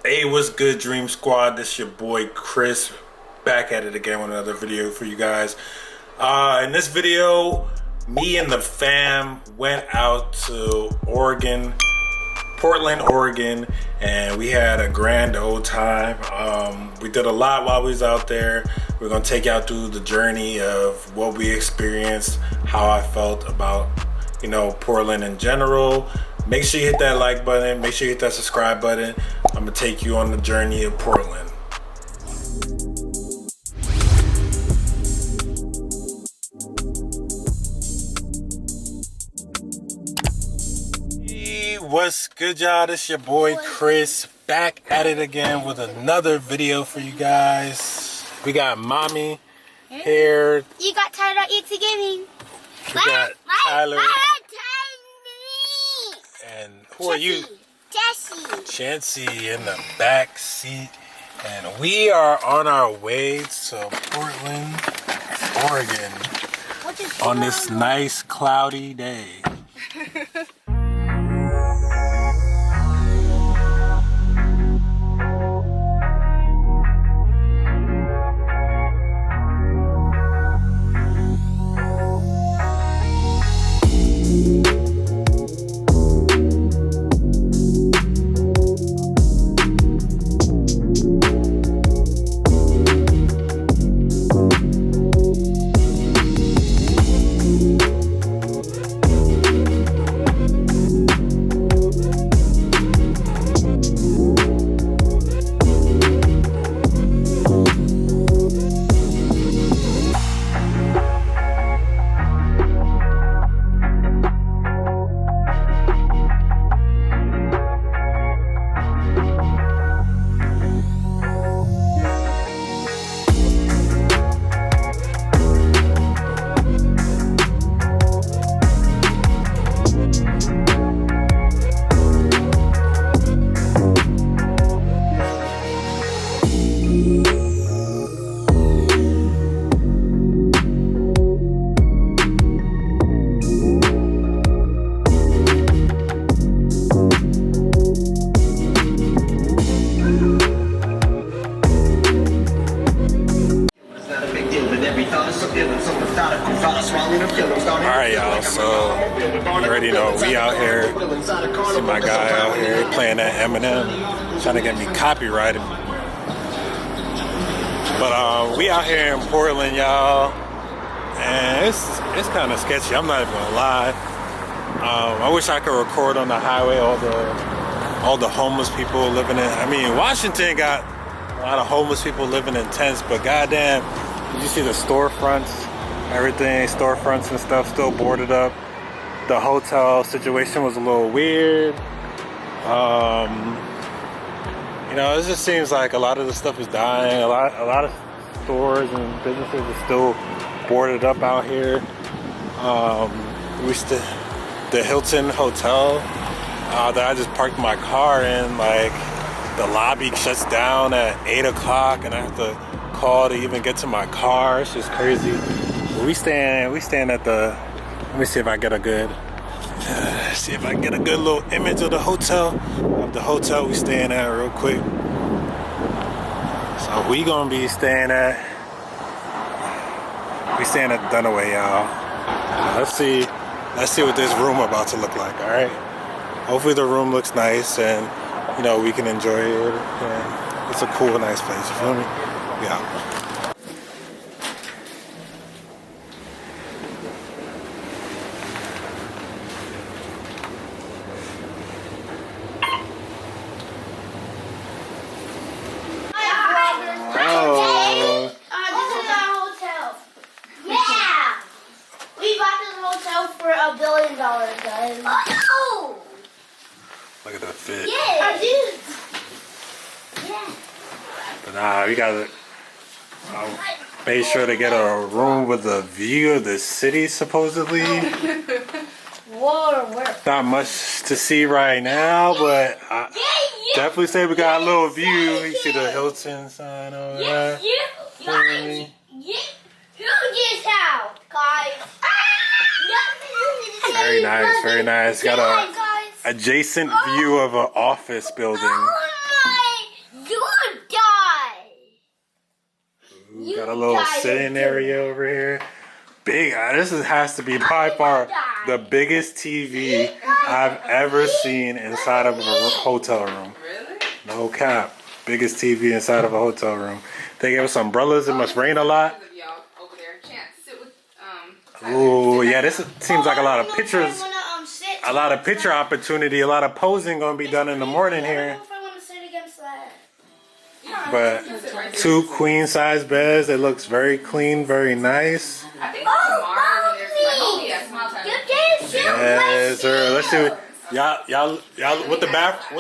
Hey, what's good, Dream Squad? This your boy Chris, back at it again with another video for you guys. In this video, me and the fam went out to Oregon, Portland, Oregon, and we had a grand old time. We did a lot while we was out there. We're gonna take y'all through the journey of what we experienced, how I felt about, Portland in general. Make sure you hit that like button, make sure you hit that subscribe button. I'm gonna take you on the journey of Portland. Hey, what's good, y'all? This your boy Chris, back at it again with another video for you guys. We got Mommy here. You got Tyler It's Gaming. We got Tyler. And who are you? Chancey in the back seat. And we are on our way to Portland, Oregon on this nice cloudy day. Alright, y'all, so you already know we out here. See my guy out here playing that MM, trying to get me copyrighted. But we out here in Portland, y'all, and it's kind of sketchy. I'm not even gonna lie. I wish I could record on the highway all the homeless people living in. I mean, Washington got a lot of homeless people living in tents, but goddamn, did you see the storefronts? Everything, storefronts and stuff still boarded up. The hotel situation was a little weird. It just seems like a lot of the stuff is dying. A lot of stores and businesses are still boarded up out here. The Hilton Hotel that I just parked my car in, like the lobby shuts down at 8 o'clock, and I have to call to even get to my car. It's just crazy. We stand at the. Let me see if I get a good. Little image of the hotel. We staying at real quick. So we gonna be staying at. We staying at Dunaway, y'all. Let's see what this room about to look like. All right. Hopefully the room looks nice and we can enjoy it. And it's a cool, nice place. You feel me? Yeah. $1 billion, guys. Oh! Look at that fit. Yeah, I do. Yeah. But nah, we gotta make sure to get a room with a view of the city, supposedly. Whoa, not much to see right now, but I definitely say we got a little view. You see the Hilton sign over there. Huge house, guys. Very nice, very nice. Got a adjacent view of an office building. Got a little sitting area over here. Big. This has to be by far the biggest TV I've ever seen inside of a hotel room. Really? No cap. Biggest TV inside of a hotel room. They gave us umbrellas. It must rain a lot. Ooh, yeah. This seems like a lot of pictures. A lot of picture opportunity. A lot of posing gonna be done in the morning here. But 2 queen size beds. It looks very clean, very nice. I think tomorrow when there's like, oh yeah, small time. Yes, sir. Let's see. Y'all. What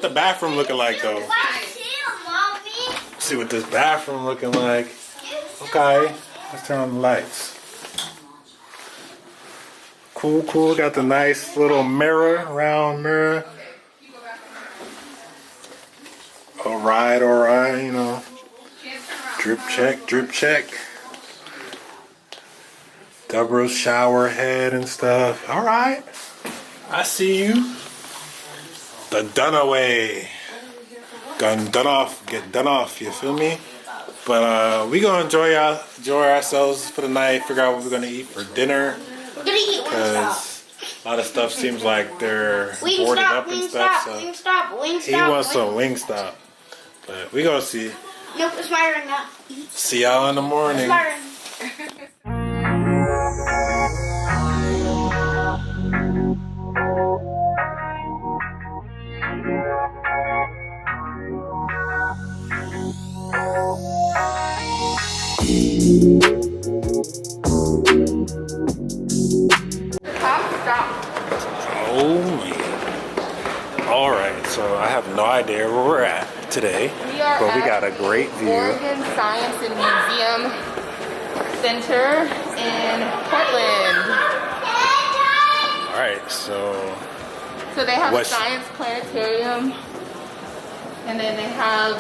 the bathroom looking like though? Let's see what this bathroom looking like. Okay, let's turn on the lights. Cool. Got the nice little mirror, round mirror. All right. You know, drip check. Double shower head and stuff. All right, I see you. The Dunaway. Get done off. You feel me? But we gonna enjoy ourselves for the night. Figure out what we're gonna eat for dinner. Because a lot of stuff seems like they're boarded up and stuff. So he wants some Wingstop. But we gonna see. Nope, it's my ring now. See y'all in the morning. It's my ring. Oh man. Alright, so I have no idea where we're at today. But we got a great view. Oregon Science and Museum Center in Portland. Alright, so they have a science planetarium, and then they have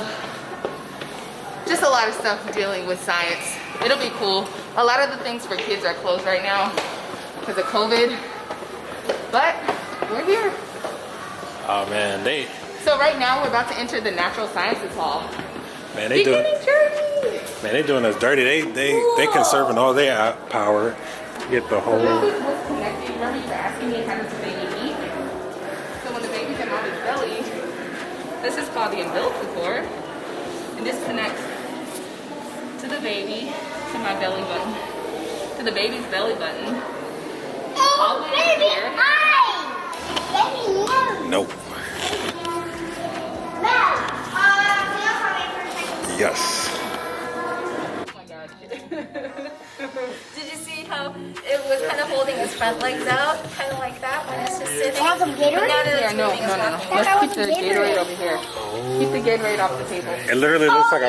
just a lot of stuff dealing with science. It'll be cool. A lot of the things for kids are closed right now because of COVID, but we're here. oh man, So right now we're about to enter the Natural Sciences Hall. Man, they doing us dirty. They conserving all their power. Get the whole. This is what's connecting. Remember you were asking me how does the baby eat? So when the baby's in mommy's belly, this is called the umbilical cord, and this connects to the baby, to my belly button, to the baby's belly button. All the way here. Nope. Yes. Oh my gosh. Did you see how it was kind of holding its front legs out, kind of like that when it's just sitting? Want some Gatorade? Yeah, no. Let's keep the Gatorade over here. Keep the Gatorade off the table. It literally looks like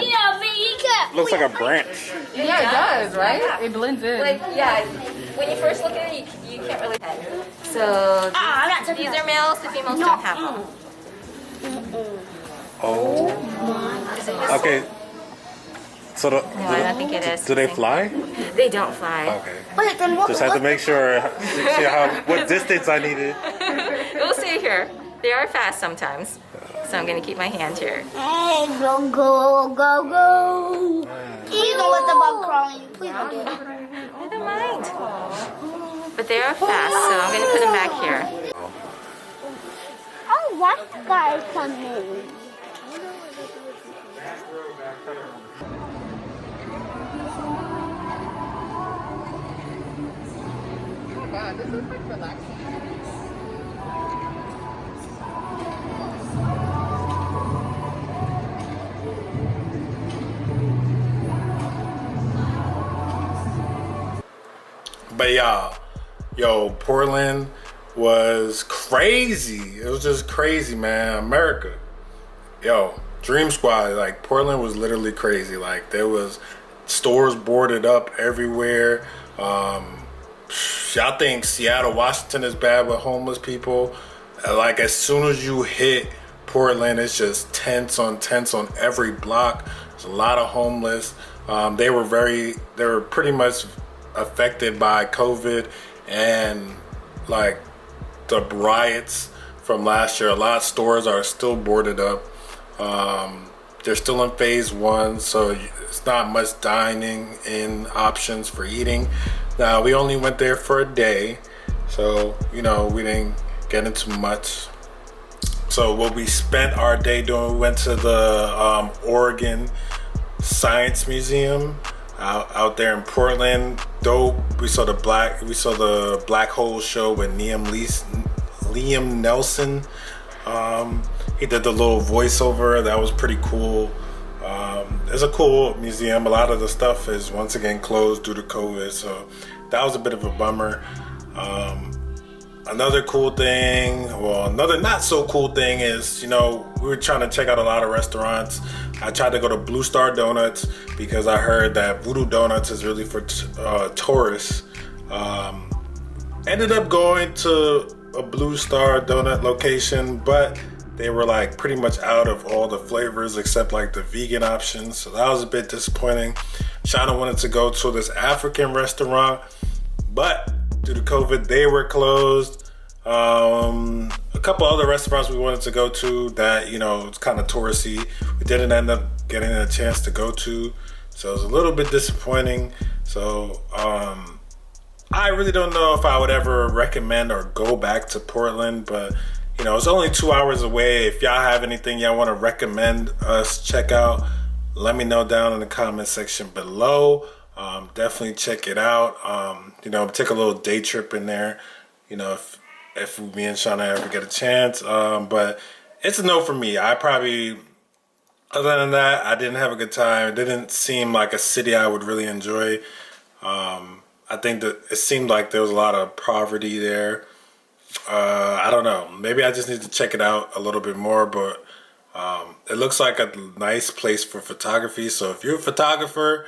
Looks like a branch. Yeah, it does, right? It blends in. Like, yeah, when you first look at it, you can't really tell. So these are males, the females don't have them. Oh. Okay. So No, I don't think it is. do they fly? They don't fly. Okay. Wait, then what? Just have to make sure see what distance I needed. We'll see here. They are fast sometimes. So I'm going to keep my hand here. Hey, go. Please don't let the bug crawl in. Please don't do it. I don't mind. But they are fast, so I'm going to put them back here. Oh, what guy coming? Oh my god, this is like relaxing. But yo, Portland was crazy. It was just crazy, man. America. Yo, Dream Squad, like Portland was literally crazy. Like there was stores boarded up everywhere. I think Seattle, Washington is bad with homeless people. Like as soon as you hit Portland, it's just tents on every block. There's a lot of homeless. They were pretty much affected by COVID and like the riots from last year. A lot of stores are still boarded up. They're still in phase 1, so it's not much dining in options for eating. Now, we only went there for a day, so, you know, we didn't get into much. So what we spent our day doing, we went to the Oregon Science Museum out there in Portland. Dope. We saw the black hole show with Liam Nelson. He did the little voiceover. That was pretty cool. It's a cool museum. A lot of the stuff is once again closed due to COVID, so that was a bit of a bummer. Another cool thing, well, another not so cool thing is, you know, we were trying to check out a lot of restaurants. I tried to go to Blue Star Donuts because I heard that Voodoo Donuts is really for tourists. Ended up going to a Blue Star Donut location, but they were like pretty much out of all the flavors except like the vegan options. So that was a bit disappointing. Shauna wanted to go to this African restaurant, but due to COVID, they were closed. A couple other restaurants we wanted to go to that, you know, it's kind of touristy, we didn't end up getting a chance to go to. So it was a little bit disappointing. So I really don't know if I would ever recommend or go back to Portland, but you know, it's only 2 hours away. If y'all have anything y'all want to recommend us check out, let me know down in the comment section below. Definitely check it out. You know, take a little day trip in there, you know, if me and Shauna ever get a chance. But it's a no for me. I probably, other than that, I didn't have a good time. It didn't seem like a city I would really enjoy. I think that it seemed like there was a lot of poverty there. I don't know. Maybe I just need to check it out a little bit more, but it looks like a nice place for photography. So if you're a photographer,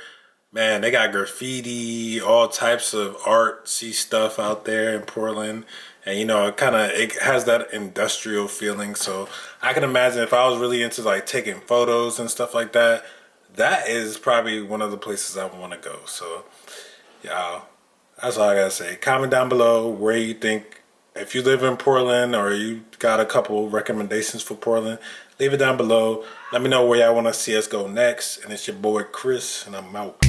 man, they got graffiti, all types of artsy stuff out there in Portland. And, you know, it has that industrial feeling. So I can imagine if I was really into like taking photos and stuff like that, that is probably one of the places I want to go. So, yeah, that's all I got to say. Comment down below where you think, if you live in Portland or you got a couple recommendations for Portland, leave it down below. Let me know where y'all want to see us go next. And it's your boy Chris, and I'm out.